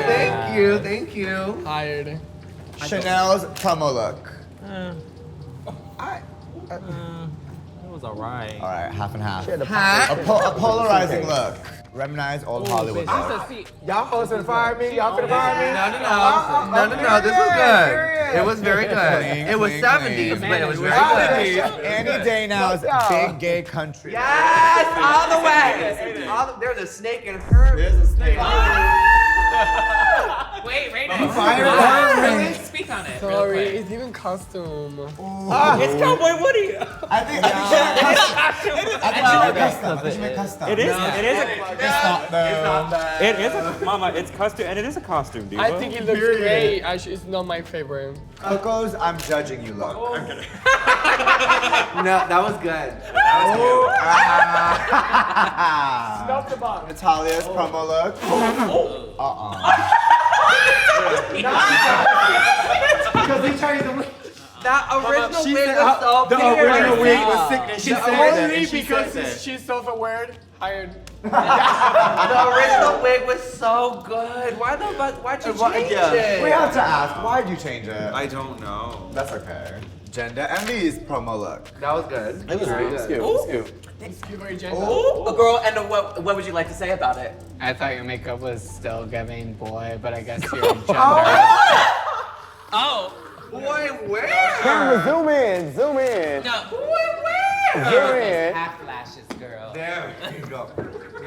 Thank you, thank you.
Hired.
Chanel's promo look.
It was alright.
All right, half and half. A polarizing look. Reminina's old Hollywood look.
Y'all supposed to fire me? Y'all finna fire me?
No. This was good. It was very good. It was 70s, but it was very good.
Annie Daynow's big gay country.
Yes, all the way. There's a snake in her.
There's a snake.
Wait,
Fire her, really?
Speak on it.
Sorry,
real quick.
it's even costume.
It's Cowboy Woody.
I think she made custom.
It is.
No.
It is.
It's not though.
It is a Mama. It's custom, and it is a costume, dude.
I think it looks great. Actually, it's not my favorite.
Coco's, I'm judging you, look.
I'm kidding.
No, that was good.
Stop the box.
Natalia's promo look.
Because he changed the
That original
She
wig
said,
was so
the
cute.
original wig was sick. She said that,
Only
and she
because
said that.
she's self-aware. Hired.
The original wig was so good. Why'd you change it?
We have to ask, why'd you change it?
I don't know.
That's okay. Jenda Envy's promo look.
That was good.
It was very good. It was cute.
Ooh, a girl, and what would you like to say about it?
I thought your makeup was still giving boy, but I guess you're gender.
Oh.
Boy, where?
Camera, zoom in, zoom in.
No.
Zoom in.
Half lashes, girl.
There you go.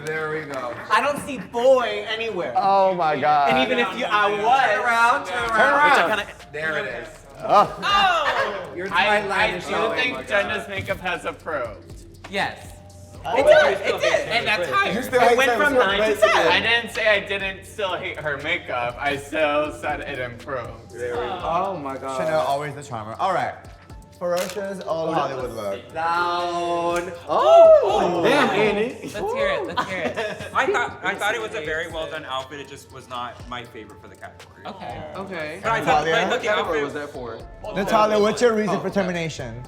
There we go.
I don't see boy anywhere.
Oh my God.
And even if I was.
Turn around, turn
Turn
around.
around.
There it is.
Oh!
Your
I
timeline is
do
showing.
think Jenda's makeup has approved.
Yes.
It did. It did.
And that's higher.
It went from 9 to 10.
I didn't say I didn't still hate her makeup. I still said it improved.
Oh my god.
Chanel, always the charmer. All right. Ferocious old Hollywood look.
Down. Oh!
Damn, Annie.
Let's hear it. Let's hear it.
I thought it was a very well done outfit. It just was not my favorite for the category.
Okay.
Okay.
But I thought
Natalia?
the outfit
was that for?
Natalia, what's your reason for termination?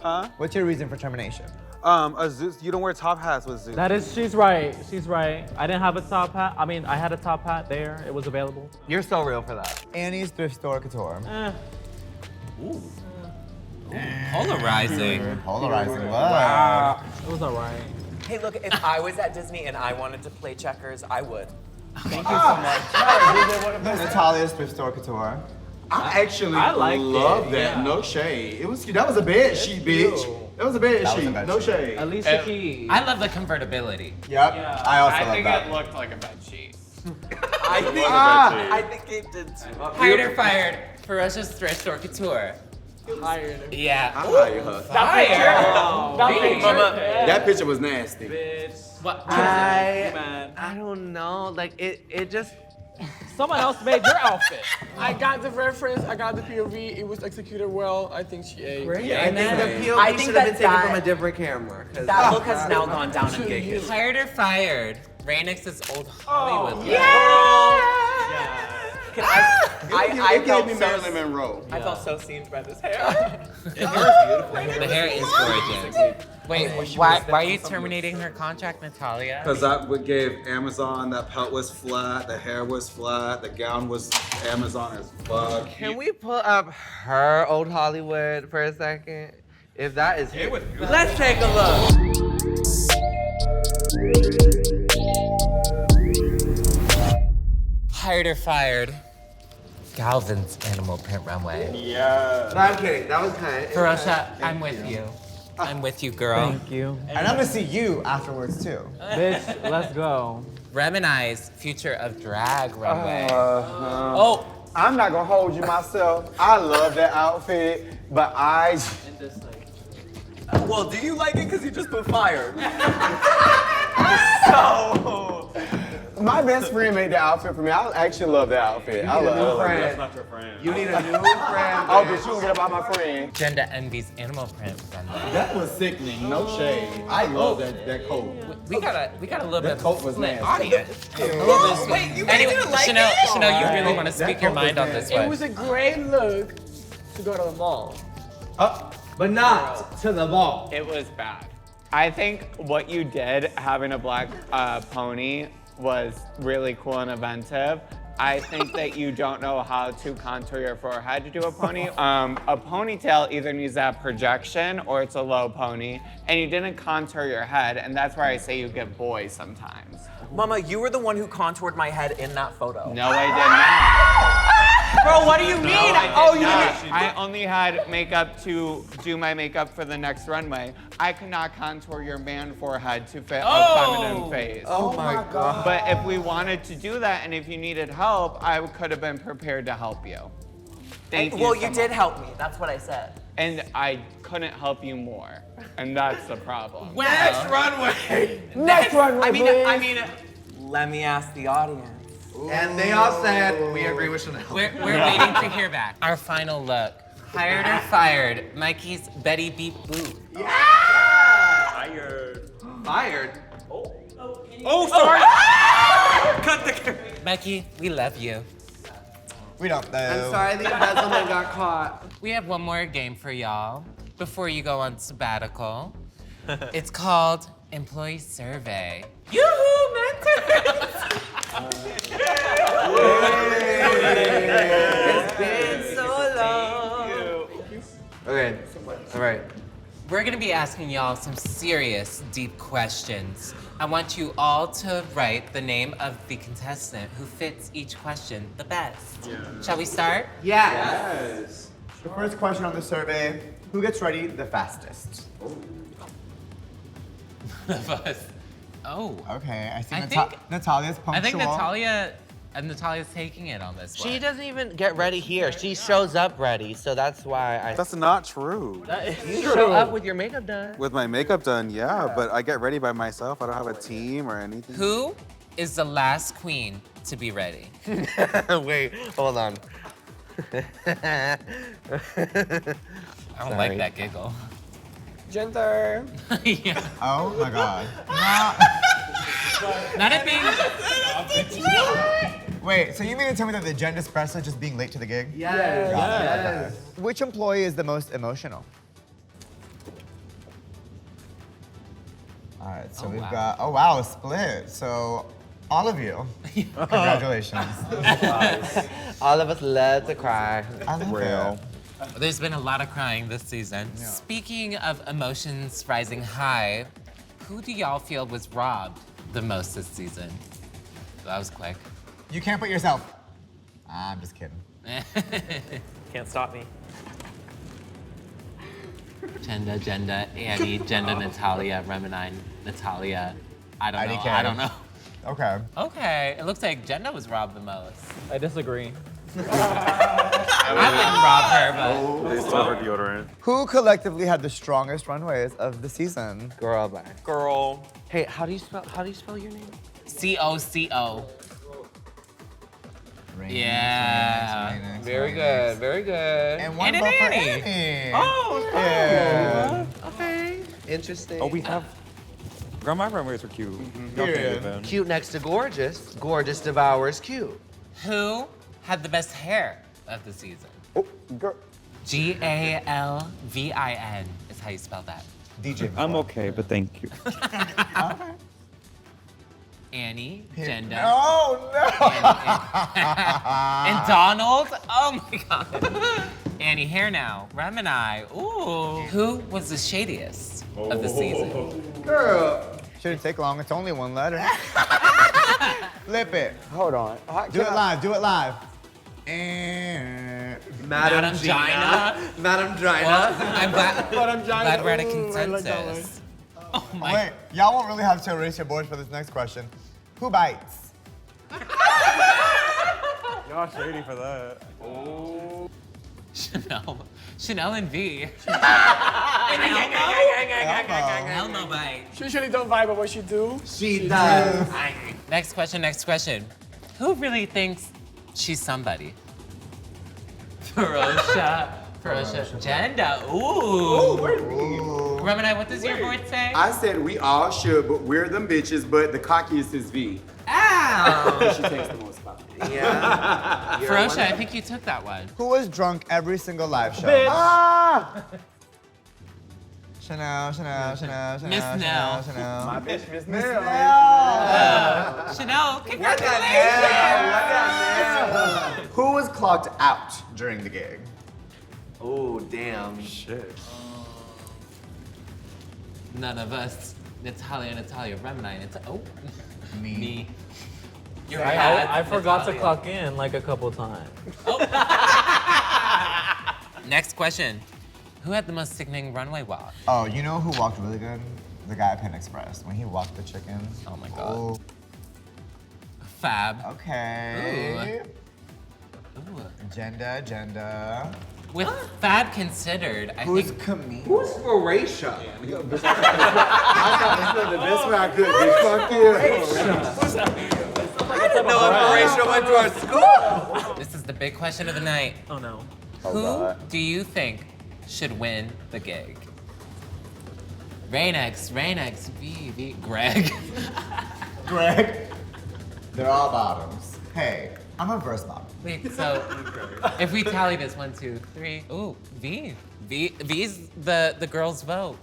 Huh?
What's your reason for termination?
A Zeus, you don't wear top hats with Zeus.
That is, she's right. She's right. I didn't have a top hat. I mean, I had a top hat there. It was available.
You're so real for that.
Annie's thrift store couture.
Ooh, polarizing.
Polarizing look.
Wow.
It was all right.
Hey, look, if I was at Disney and I wanted to play checkers, I would.
Thank you so much. Natalia's thrift store couture.
I actually
liked
love
it,
that.
yeah.
No shade. It was that was a bed sheet, bitch. That was a bed
That was a
sheet.
bed
No
sheet.
shade.
Alicia Keys.
I love the convertibility.
Yep. I also
I
love
think
that.
it looked like a bed sheet.
I think it did too.
Hired or fired? Ferocious thrift store couture.
Hired.
Yeah.
I hire her. That picture was nasty.
What?
I don't know. Like it just.
Someone else made your outfit.
I got the reference. I got the POV. It was executed well. I think she ate.
Great. I think the POV
I think
should have been taken
that-
from a different camera. 'Cause
That look has now gone down in Vegas.
Hired or fired? RainX's old Hollywood look.
Can I
It gave
felt
me
so-
Marilyn Monroe.
I felt so seen by this hair.
The hair is gorgeous. Wait, why are you terminating her contract, Natalia?
Because that would give Amazon, that pelt was flat, the hair was flat, the gown was Amazon as fuck.
Can we pull up her old Hollywood for a second? If that is
It was good.
Let's take a look.
Hired or fired? Galvin's animal print runway.
Yeah.
No, I'm kidding. That was kind.
Ferocia, I'm with you. I'm with you, girl.
Thank you.
And I'm gonna see you afterwards too.
Bitch, let's go.
Remini's future of drag runway.
Oh, I'm not gonna hold you myself. I love that outfit, but I.
Well, do you like it because you just put fire? So.
My best friend made the outfit for me. I actually love that outfit. I love it.
That's not your friend.
You need a new friend.
Oh, bitch, you gonna get up on my friend.
Jenda Envy's animal print runway.
That was sickening. No shade. I love that coat.
We got a little bit
That coat
of
was
split
nasty.
audience. A little bit of split.
Wait, you guys
Anyway,
didn't like
Chanel,
it?
Chanel, you really want to
That
speak your
coat was
mind on this
nasty.
one.
It was a great look to go to the mall.
But not to the ball.
It was bad. I think what you did, having a black pony, was really cool and inventive. I think that you don't know how to contour your forehead to do a pony. A ponytail either needs that projection or it's a low pony, and you didn't contour your head, and that's where I say you get boys sometimes.
Mama, you were the one who contoured my head in that photo.
No, I did not.
Bro, what do you mean?
I only had makeup to do my makeup for the next runway. I could not contour your man forehead to fit a feminine face.
Oh my god.
But if we wanted to do that and if you needed help, I could have been prepared to help you.
Thank you. Well, you did help me. That's what I said.
And I couldn't help you more. And that's the problem.
Next
runway.
Next runway. I mean, let me ask the audience.
And they all said, we agree with Chanel.
We're waiting to hear back. Our final look. Hired or fired? Mikey's Betty Beat Boot.
Fired.
Fired?
Oh, sorry. Cut the.
Mikey, we love you.
We don't know.
I'm sorry the embezzlement got caught.
We have one more game for y'all before you go on sabbatical. It's called Employee Survey. Yoo-hoo, mentors!
It's been so long.
Okay, all right.
We're gonna be asking y'all some serious, deep questions. I want you all to write the name of the contestant who fits each question the best. Yeah. Shall we start?
Yes. The first question on the survey, who gets ready the fastest?
Oh.
Okay, I see
I think-
Natalia's punctual.
I think Natalia's taking it on this one.
She doesn't even get ready here. She shows up ready, so that's why I.
That's not true.
You show up with your makeup done.
With my makeup done, yeah, but I get ready by myself. I don't have a team or anything.
Who is the last queen to be ready?
Wait, hold on.
I don't like that giggle.
Gender.
Yeah.
Oh my God.
Not it being.
Wait, so you mean to tell me that the Jenda Espresso is just being late to the gig?
Yes.
Got it, okay. Which employee is the most emotional? All right, so we've got, oh wow, a split. So all of you, congratulations.
All of us love to cry.
I love it.
There's been a lot of crying this season.
Yeah.
Speaking of emotions rising high, who do y'all feel was robbed the most this season? That was quick.
You can't put yourself. I'm just kidding.
Can't stop me.
Jenda, Annie, Jenda, Natalia, Reminina, Natalia. I don't know.
IDK.
I don't know.
Okay.
Okay, it looks like Jenda was robbed the most.
I disagree.
I wouldn't rob her, but.
They stole her deodorant.
Who collectively had the strongest runways of the season?
Girl, bye.
Girl.
Hey, how do you spell your name?
C-O-C-O.
RainX,
Yeah.
RainX,
Very
RainX.
good, very good.
And one
And an
vote for
Annie.
Annie.
Oh,
Yeah.
okay. Interesting.
Oh, we have. Girl, my runways were cute.
Period.
Cute next to gorgeous. Gorgeous devours cute.
Who had the best hair of the season?
Oh, girl.
Galvin is how you spell that.
DJ.
I'm okay, but thank you.
Annie, Jenda,
Oh
and Donald. Oh my God. Annie, hair now. Reminina. Ooh. Who was the shadiest of the season?
Girl. Shouldn't take long. It's only one letter. Flip it.
Hold on.
Do it live. Do it live. And
Madam Gina.
Madam Gina.
Well, I'm glad,
Madam Gina.
glad we're at a
Ooh, I like that
consensus. Oh my.
wait, y'all won't really have to erase your boards for this next question. Who bites?
Y'all shady for that.
Chanel Envy. Elmo bite.
She usually don't vibe, but what she do?
She does.
Next question. Who really thinks she's somebody? Ferocia. Jenda. Ooh. Reminina, what does your board say?
I said we all should, but we're them bitches, but the cockiest is V.
Ow!
She takes the most spot.
Yeah.
Ferocia, I think you took that one.
Who was drunk every single live show?
Bitch.
Ah! Chanel.
Miss Nell.
Chanel.
My bitch, Miss
Miss
Nell.
Nell.
Chanel, congratulations!
Who was clocked out during the gig?
Oh, damn.
Shit.
None of us. Natalia, Reminina. Oh. Me. You're
I forgot to clock in like a couple times.
Next question. Who had the most sickening runway walk?
Oh, you know who walked really good? The guy at Penn Express. When he walked the chickens.
Oh my God. Fab.
Okay. Jenda.
With Fab considered, I
Who's
think.
Camille?
Who's Pherocia?
I said the best way I could, bitch. Fuck you.
I didn't know Pherocia went to our school.
This is the big question of the night.
Oh no.
Who do you think should win the gig? RainX, V, Greg.
Greg. They're all bottoms. Hey, I'm a verse bottom.
Wait, so if we tally this, 1, 2, 3. Ooh, V's the girls' vote.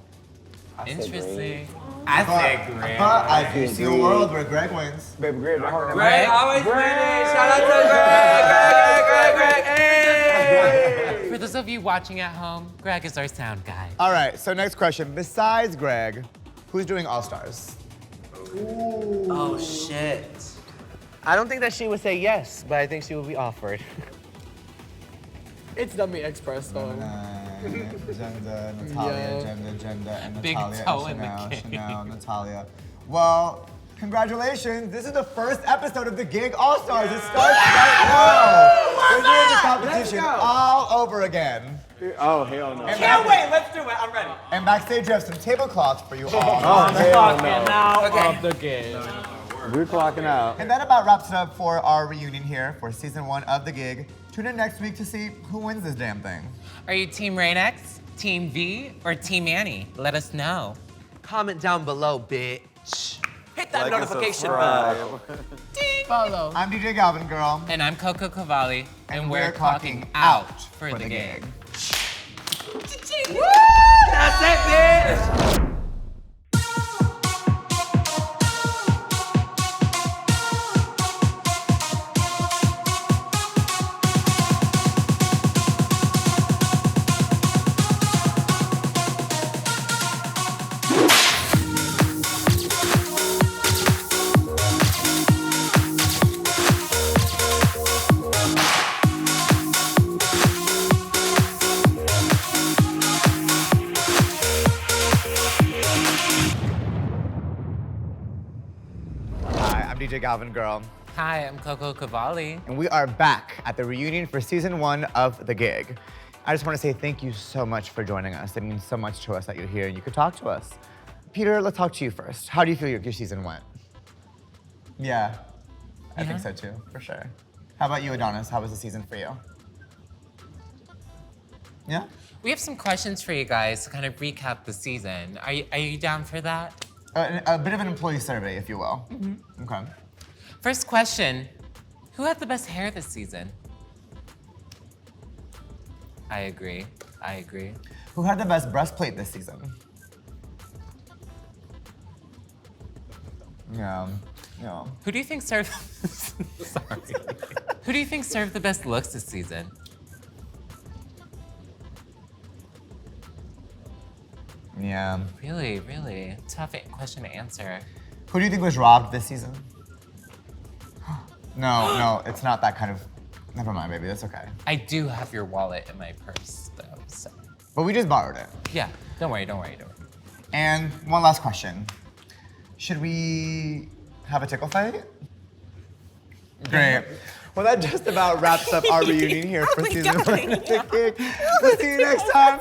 Interesting. I say Greg.
But I do see a world where Greg wins.
Baby, Greg,
Greg always winning. Shout out to Greg. Hey.
For those of you watching at home, Greg is our sound guy.
All right, so next question. Besides Greg, who's doing All Stars?
Oh shit.
I don't think that she would say yes, but I think she would be offered.
It's Dummy Express though.
Jenda, Natalia, Jenda, and
Big
Natalia,
toe
and
in the
Chanel, Natalia. Well, congratulations. This is the first episode of the Gig All Stars. It starts right now. We're doing the competition all over again.
Oh, hell no.
Can't wait. Let's do it. I'm ready.
And backstage, we have some tablecloths for you all.
Oh, hell no.
Now
Okay.
of the game.
We're clocking out.
And that about wraps it up for our reunion here for season 1 of The Gig. Tune in next week to see who wins this damn thing.
Are you Team RainX, Team V, or Team Annie? Let us know.
Comment down below, bitch.
Hit that
Like and
notification bell.
subscribe.
Follow.
I'm DJ Galvin Girl.
And I'm Coco Cavalli, and we're clocking out for the gig.
That's it, bitch.
Hi, I'm DJ Galvin Girl.
Hi, I'm Coco Cavalli.
And we are back at the reunion for season 1 of The Gig. I just want to say thank you so much for joining us. It means so much to us that you're here and you could talk to us. Peter, let's talk to you first. How do you feel your season went? Yeah, I think so too, for sure. How about you, Adonis? How was the season for you? Yeah?
We have some questions for you guys to kind of recap the season. Are you down for that?
A bit of an employee survey, if you will. Okay.
First question, who had the best hair this season? I agree.
Who had the best breastplate this season? Yeah.
Who do you think served? Sorry. Who do you think served the best looks this season?
Yeah.
Really tough question to answer.
Who do you think was robbed this season? No, it's not that kind of. Never mind, baby. That's okay.
I do have your wallet in my purse, though. So.
But we just borrowed it.
Yeah. Don't worry.
And one last question: should we have a tickle fight? Great. Well, that just about wraps up our reunion here for season 1 of The Gig. We'll see you next time.